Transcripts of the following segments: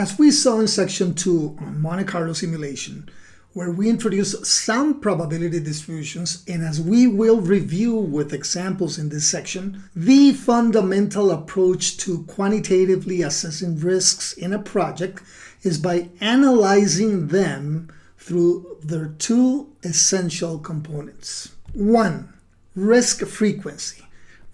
As we saw in Section 2 on Monte Carlo simulation, where we introduce some probability distributions, and as we will review with examples in this section, the fundamental approach to quantitatively assessing risks in a project is by analyzing them through their two essential components. 1. Risk frequency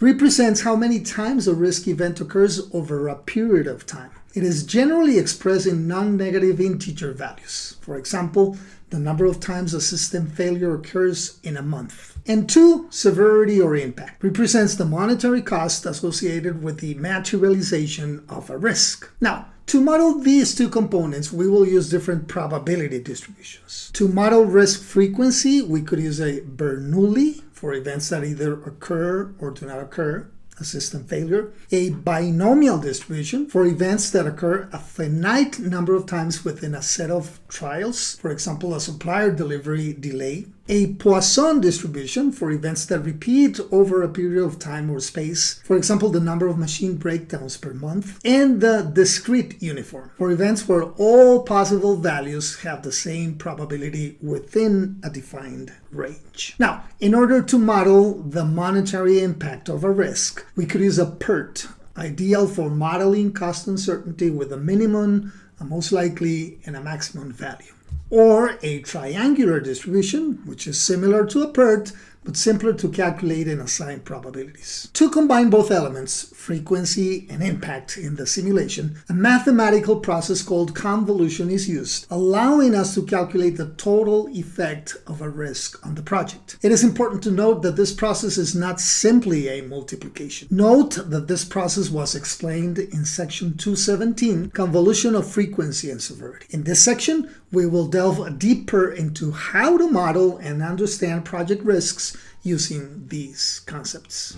represents how many times a risk event occurs over a period of time. It is generally expressed in non-negative integer values. For example, the number of times a system failure occurs in a month. And 2, severity or impact, represents the monetary cost associated with the materialization of a risk. Now, to model these two components, we will use different probability distributions. To model risk frequency, we could use a Bernoulli for events that either occur or do not occur, a system failure, a binomial distribution for events that occur a finite number of times within a set of trials, for example, a supplier delivery delay, a Poisson distribution for events that repeat over a period of time or space, for example, the number of machine breakdowns per month, and the discrete uniform for events where all possible values have the same probability within a defined range. Now, in order to model the monetary impact of a risk, we could use a PERT, ideal for modeling cost uncertainty with a minimum, a most likely, and a maximum value. Or a triangular distribution, which is similar to a PERT, but simpler to calculate and assign probabilities. To combine both elements, frequency and impact, in the simulation, a mathematical process called convolution is used, allowing us to calculate the total effect of a risk on the project. It is important to note that this process is not simply a multiplication. Note that this process was explained in Section 217, Convolution of Frequency and Severity. In this section, we will delve deeper into how to model and understand project risks using these concepts.